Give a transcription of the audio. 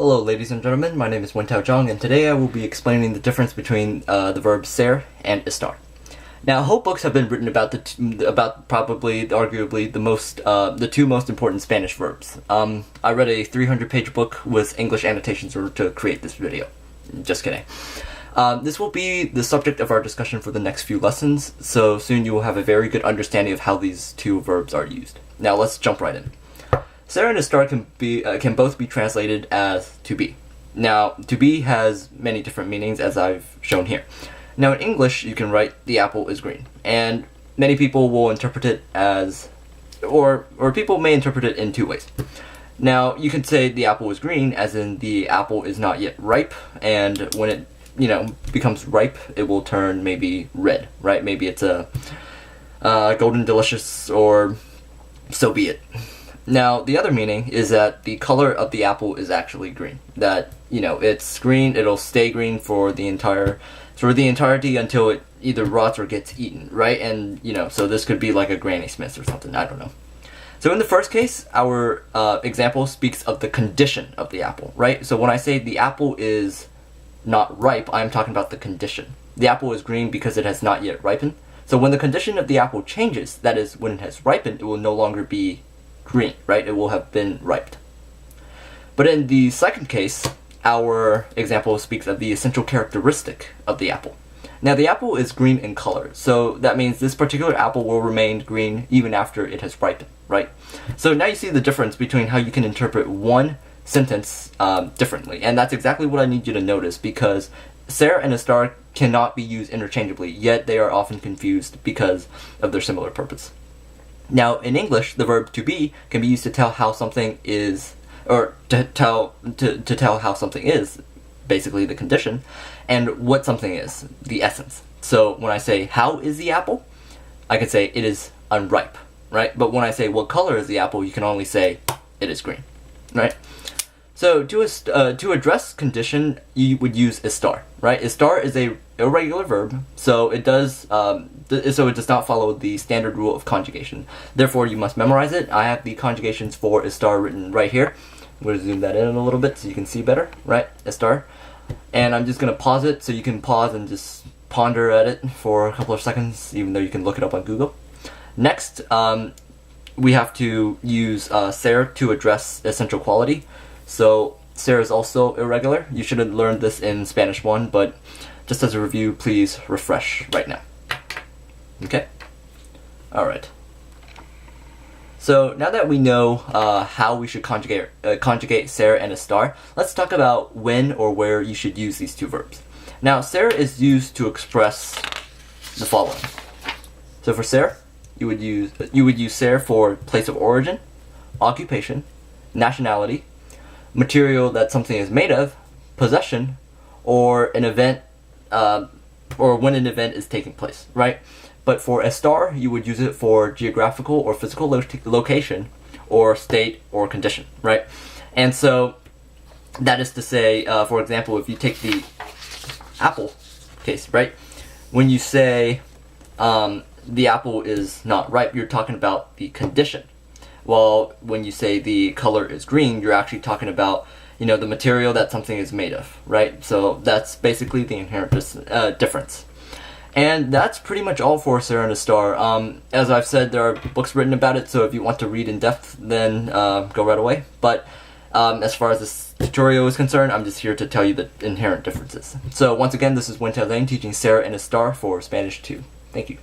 Hello ladies and gentlemen, my name is Wentao Zhang, and today I will be explaining the difference between the verbs ser and estar. Now, whole books have been written about arguably the two most important Spanish verbs. I read a 300-page book with English annotations to create this video. Just kidding. This will be the subject of our discussion for the next few lessons, so soon you will have a very good understanding of how these two verbs are used. Now let's jump right in. Ser and estar can both be translated as to be. Now, to be has many different meanings, as I've shown here. Now, in English, you can write the apple is green, and many people will interpret it as, or people may interpret it in two ways. Now, you can say the apple is green, as in the apple is not yet ripe, and when it becomes ripe, it will turn maybe red, right? Maybe it's a golden delicious, or so be it. Now, the other meaning is that the color of the apple is actually green. That, it's green, it'll stay green for the entirety until it either rots or gets eaten, right? And, so this could be like a Granny Smith or something, I don't know. So in the first case, our example speaks of the condition of the apple, right? So when I say the apple is not ripe, I'm talking about the condition. The apple is green because it has not yet ripened. So when the condition of the apple changes, that is, when it has ripened, it will no longer be green, right? It will have been ripe. But in the second case, our example speaks of the essential characteristic of the apple. Now, the apple is green in color, so that means this particular apple will remain green even after it has ripened, right? So now you see the difference between how you can interpret one sentence differently, and that's exactly what I need you to notice, because ser and estar cannot be used interchangeably, yet they are often confused because of their similar purpose. Now, in English, the verb to be can be used to tell how something is, or to tell how something is, basically the condition, and what something is, the essence. So when I say, how is the apple? I can say, it is unripe, right? But when I say, what color is the apple? You can only say, it is green, right? So to address condition, you would use estar, right? Estar is a irregular verb, so it does not follow the standard rule of conjugation. Therefore, you must memorize it. I have the conjugations for estar written right here. I'm going to zoom that in a little bit so you can see better, right? Estar. And I'm just going to pause it so you can pause and just ponder at it for a couple of seconds, even though you can look it up on Google. Next, we have to use ser to address essential quality. So ser is also irregular. You should have learned this in Spanish 1, but just as a review, please refresh right now. Okay? Alright. So now that we know how we should conjugate ser and estar, let's talk about when or where you should use these two verbs. Now, ser is used to express the following. So for ser, you would use ser for place of origin, occupation, nationality, material that something is made of, possession, or an event, or when an event is taking place, right? But for estar, you would use it for geographical or physical location, or state or condition, right? And so that is to say, for example, if you take the apple case, right? When you say the apple is not ripe, you're talking about the condition. While when you say the color is green, you're actually talking about, the material that something is made of, right? So that's basically the inherent difference. And that's pretty much all for ser and estar. As I've said, there are books written about it, so if you want to read in depth, then go right away. But as far as this tutorial is concerned, I'm just here to tell you the inherent differences. So once again, this is Wentao Zhang teaching ser and estar for Spanish 2. Thank you.